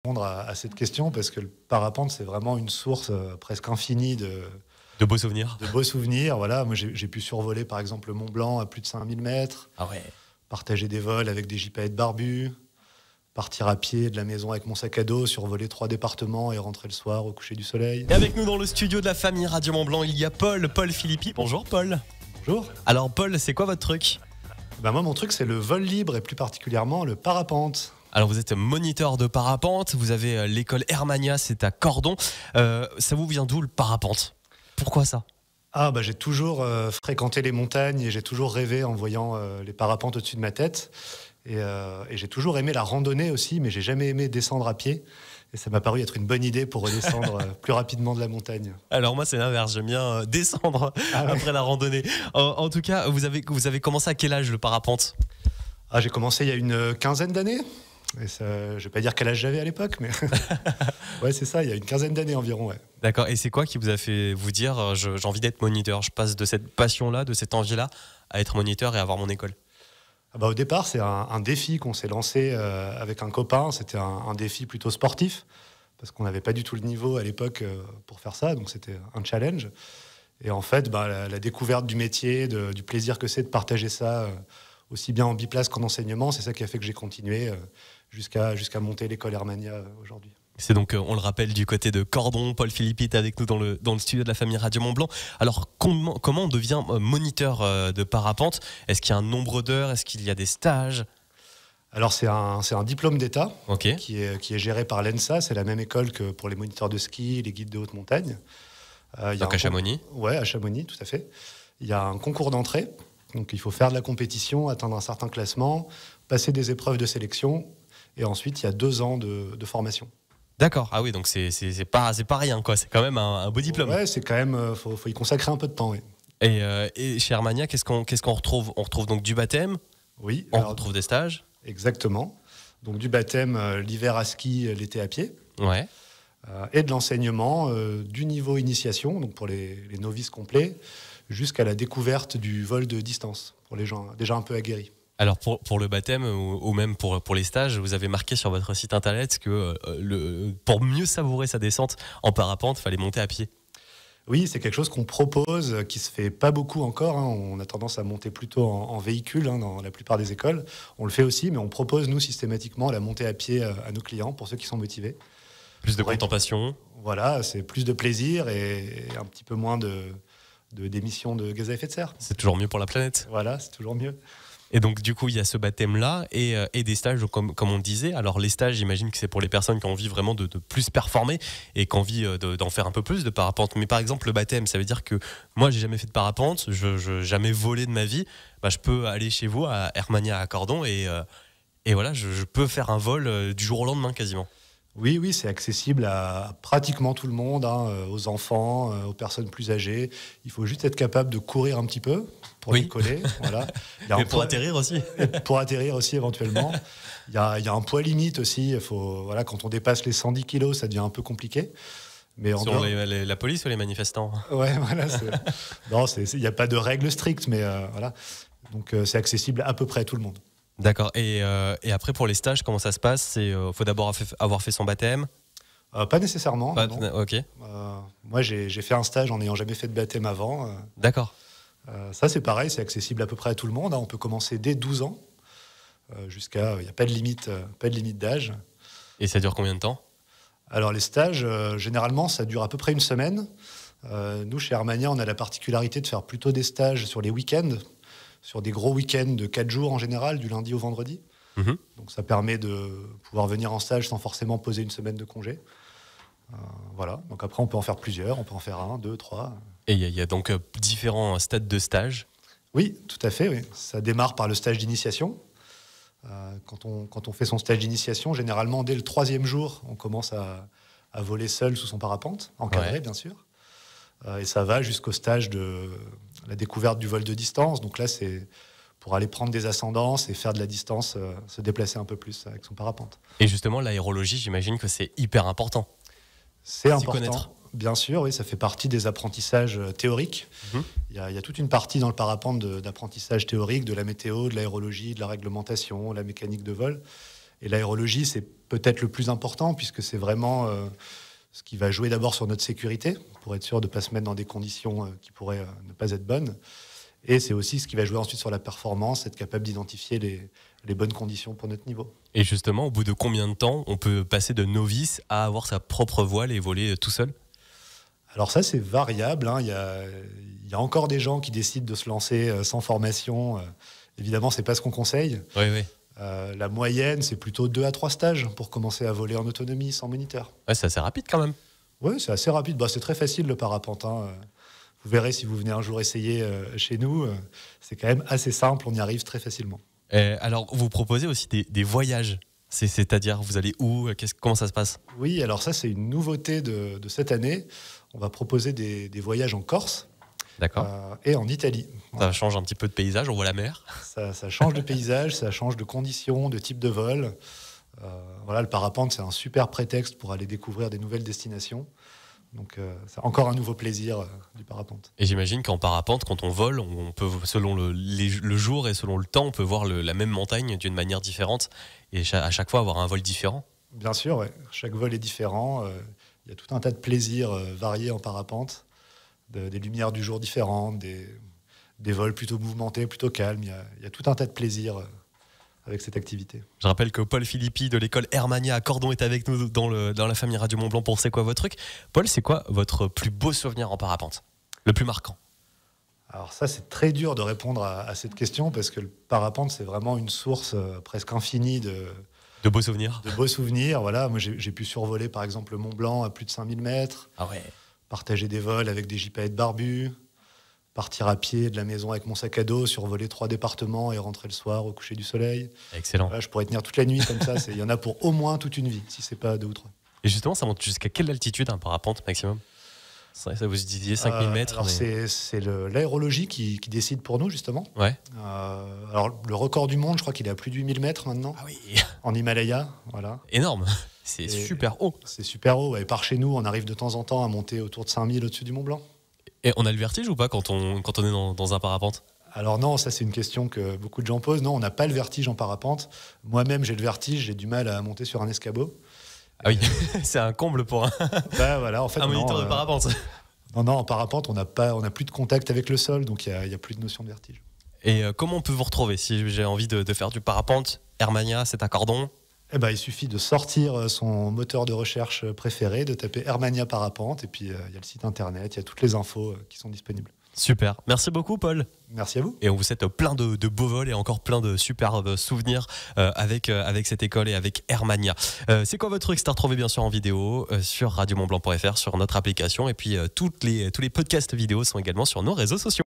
Répondre à cette question parce que le parapente, c'est vraiment une source presque infinie De beaux souvenirs. de beaux souvenirs. Voilà, moi, j'ai pu survoler, par exemple, le Mont Blanc à plus de 5000 mètres, Ah ouais. partager des vols avec des gypaètes barbus, partir à pied de la maison avec mon sac à dos, survoler 3 départements et rentrer le soir au coucher du soleil. Et avec nous dans le studio de la famille Radio Mont Blanc, il y a Paul Philippi. Bonjour Paul. Bonjour. Alors Paul, c'est quoi votre truc ? Moi, mon truc, c'est le vol libre et plus particulièrement le parapente. Alors vous êtes moniteur de parapente, vous avez l'école Hermania, c'est à Cordon. Ça vous vient d'où le parapente ? Pourquoi ça ? J'ai toujours fréquenté les montagnes et j'ai toujours rêvé en voyant les parapentes au-dessus de ma tête. Et j'ai toujours aimé la randonnée aussi, mais j'ai jamais aimé descendre à pied. Et ça m'a paru être une bonne idée pour redescendre plus rapidement de la montagne. Alors moi c'est l'inverse, j'aime bien descendre après la randonnée. En tout cas, vous avez commencé à quel âge le parapente ? J'ai commencé il y a une quinzaine d'années. Et ça, je ne vais pas dire quel âge j'avais à l'époque, mais ouais, c'est ça, il y a une quinzaine d'années environ. Ouais. D'accord, et c'est quoi qui vous a fait vous dire j'ai envie d'être moniteur ? Je passe de cette passion-là, de cette envie-là, à être moniteur et avoir mon école. Au départ, c'est un défi qu'on s'est lancé avec un copain. C'était un défi plutôt sportif, parce qu'on n'avait pas du tout le niveau à l'époque pour faire ça, donc c'était un challenge. Et en fait, la découverte du métier, du plaisir que c'est de partager ça, aussi bien en biplace qu'en enseignement, c'est ça qui a fait que j'ai continué jusqu'à monter l'école Hermania aujourd'hui. C'est donc, on le rappelle, du côté de Cordon. Paul Philippi est avec nous dans le studio de la famille Radio Mont Blanc. Alors, comment on devient moniteur de parapente ? Est-ce qu'il y a un nombre d'heures ? Est-ce qu'il y a des stages ? Alors, c'est un diplôme d'État Ok. qui est géré par l'ENSA. C'est la même école que pour les moniteurs de ski, les guides de haute montagne. Donc à Chamonix ? Ouais, à Chamonix, tout à fait. Il y a un concours d'entrée. Donc, il faut faire de la compétition, atteindre un certain classement, passer des épreuves de sélection. Et ensuite, il y a 2 ans de formation. D'accord. Ah oui, donc c'est pas rien, quoi. C'est quand même un beau diplôme. Ouais, c'est quand même, faut y consacrer un peu de temps, oui. Et chez Hermania, qu'est-ce qu'on retrouve ? On retrouve donc du baptême ? Oui. On retrouve des stages ? Exactement. Donc du baptême l'hiver à ski, l'été à pied. Ouais. Et de l'enseignement du niveau initiation, donc pour les novices complets, jusqu'à la découverte du vol de distance, pour les gens déjà un peu aguerris. Alors pour le baptême ou même pour les stages, vous avez marqué sur votre site internet que pour mieux savourer sa descente en parapente, il fallait monter à pied. Oui, c'est quelque chose qu'on propose, qui se fait pas beaucoup encore. On a tendance à monter plutôt en véhicule dans la plupart des écoles. On le fait aussi, mais on propose, nous, systématiquement, la montée à pied à nos clients, pour ceux qui sont motivés. Plus de contemplation. Voilà, c'est plus de plaisir et un petit peu moins d'émissions de gaz à effet de serre. C'est toujours mieux pour la planète. Voilà, c'est toujours mieux. Et donc du coup il y a ce baptême-là et des stages comme on le disait. Alors les stages, j'imagine que c'est pour les personnes qui ont envie vraiment de plus performer et qui ont envie d'en faire un peu plus de parapente. Mais par exemple le baptême, ça veut dire que moi j'ai jamais fait de parapente, je jamais volé de ma vie. Je peux aller chez vous à Hermania à Cordon et voilà, je peux faire un vol du jour au lendemain quasiment. Oui, c'est accessible à pratiquement tout le monde, aux enfants, aux personnes plus âgées. Il faut juste être capable de courir un petit peu pour décoller. Voilà. Mais pour atterrir aussi. Pour atterrir aussi éventuellement. Il y a un poids limite aussi. Quand on dépasse les 110 kilos, ça devient un peu compliqué. Mais sur la police ou les manifestants ? Ouais, voilà. Il n'y a pas de règles strictes, mais voilà. Donc c'est accessible à peu près à tout le monde. D'accord. Et après, pour les stages, comment ça se passe ? Faut d'abord avoir fait son baptême ? Pas nécessairement. Non. Ok. Moi, j'ai fait un stage en n'ayant jamais fait de baptême avant. D'accord. Ça, c'est pareil, c'est accessible à peu près à tout le monde. On peut commencer dès 12 ans jusqu'à... Il n'y a pas de limite d'âge. Et ça dure combien de temps ? Alors, les stages, généralement, ça dure à peu près une semaine. Nous, chez Hermania, on a la particularité de faire plutôt des stages sur les week-ends, sur des gros week-ends de 4 jours en général, du lundi au vendredi. Mmh. Donc ça permet de pouvoir venir en stage sans forcément poser une semaine de congé. Voilà. Donc après, on peut en faire plusieurs. On peut en faire 1, 2, 3. Et il y a donc différents stades de stage ? Oui, tout à fait. Oui. Ça démarre par le stage d'initiation. Quand on fait son stage d'initiation, généralement, dès le 3e jour, on commence à voler seul sous son parapente, encadré, bien sûr. Et ça va jusqu'au stage de la découverte du vol de distance. Donc là, c'est pour aller prendre des ascendances et faire de la distance, se déplacer un peu plus avec son parapente. Et justement, l'aérologie, j'imagine que c'est hyper important. C'est important, bien sûr, oui, ça fait partie des apprentissages théoriques. Il y a toute une partie dans le parapente d'apprentissage théorique, de la météo, de l'aérologie, de la réglementation, la mécanique de vol. Et l'aérologie, c'est peut-être le plus important, puisque c'est vraiment ce qui va jouer d'abord sur notre sécurité, pour être sûr de ne pas se mettre dans des conditions qui pourraient ne pas être bonnes. Et c'est aussi ce qui va jouer ensuite sur la performance, être capable d'identifier les bonnes conditions pour notre niveau. Et justement, au bout de combien de temps on peut passer de novice à avoir sa propre voile et voler tout seul ? Alors ça, c'est variable, hein. Il y a encore des gens qui décident de se lancer sans formation. Évidemment, c'est pas ce qu'on conseille. Oui, oui. La moyenne, c'est plutôt 2 à 3 stages pour commencer à voler en autonomie sans moniteur. Ouais, c'est assez rapide quand même. Oui, c'est assez rapide. Bah, c'est très facile le parapente, hein. Vous verrez si vous venez un jour essayer chez nous. C'est quand même assez simple, on y arrive très facilement. Alors, vous proposez aussi des voyages. C'est-à-dire, vous allez où ? Comment ça se passe ? Oui, alors ça, c'est une nouveauté de cette année. On va proposer des voyages en Corse. D'accord. Et en Italie. Ça change un petit peu de paysage, on voit la mer. Ça change de paysage, ça change de conditions, de type de vol. Voilà, le parapente, c'est un super prétexte pour aller découvrir des nouvelles destinations. Donc, c'est encore un nouveau plaisir du parapente. Et j'imagine qu'en parapente, quand on vole, on peut, selon le jour et selon le temps, on peut voir la même montagne d'une manière différente et à chaque fois avoir un vol différent. Bien sûr, ouais. Chaque vol est différent. Il y a tout un tas de plaisirs variés en parapente. Des lumières du jour différentes, des vols plutôt mouvementés, plutôt calmes. Il y a tout un tas de plaisirs avec cette activité. Je rappelle que Paul Philippi de l'école Hermania à Cordon est avec nous dans la famille Radio Mont-Blanc pour C'est quoi votre truc ? Paul, c'est quoi votre plus beau souvenir en parapente ? Le plus marquant ? Alors ça, c'est très dur de répondre à cette question parce que le parapente, c'est vraiment une source presque infinie de beaux souvenirs. De beaux souvenirs, voilà. Moi, j'ai pu survoler, par exemple, le Mont Blanc à plus de 5000 mètres. Ah ouais. Partager des vols avec des gypaètes barbus. Partir à pied de la maison avec mon sac à dos, survoler 3 départements et rentrer le soir au coucher du soleil. Excellent. Voilà, je pourrais tenir toute la nuit comme ça. Il y en a pour au moins toute une vie, si c'est pas 2 ou 3. Et justement, ça monte jusqu'à quelle altitude un parapente maximum ? Ça vous disiez 5000 mètres. Alors c'est l'aérologie qui décide pour nous, justement. Ouais. Alors, le record du monde, je crois qu'il est à plus de 8000 mètres maintenant. Ah oui. En Himalaya, voilà. Énorme. C'est super haut. C'est super haut. Et par chez nous, on arrive de temps en temps à monter autour de 5000 au-dessus du Mont Blanc. Et on a le vertige ou pas quand on est dans un parapente ? Alors non, ça c'est une question que beaucoup de gens posent. Non, on n'a pas le vertige en parapente. Moi-même, j'ai le vertige, j'ai du mal à monter sur un escabeau. Ah oui, c'est un comble pour un voilà, en fait, moniteur de parapente. Non, en parapente, on n'a plus de contact avec le sol, donc il y a plus de notion de vertige. Et comment on peut vous retrouver si j'ai envie de faire du parapente ? Hermania, c'est à Cordon. Il suffit de sortir son moteur de recherche préféré, de taper Hermania Parapente, et puis il y a le site internet, il y a toutes les infos qui sont disponibles. Super. Merci beaucoup, Paul. Merci à vous. Et on vous souhaite plein de beaux vols et encore plein de superbes souvenirs avec cette école et avec Hermania. C'est quoi votre truc ? C'est à retrouver bien sûr en vidéo sur radiomontblanc.fr, sur notre application. Et puis tous les podcasts vidéo sont également sur nos réseaux sociaux.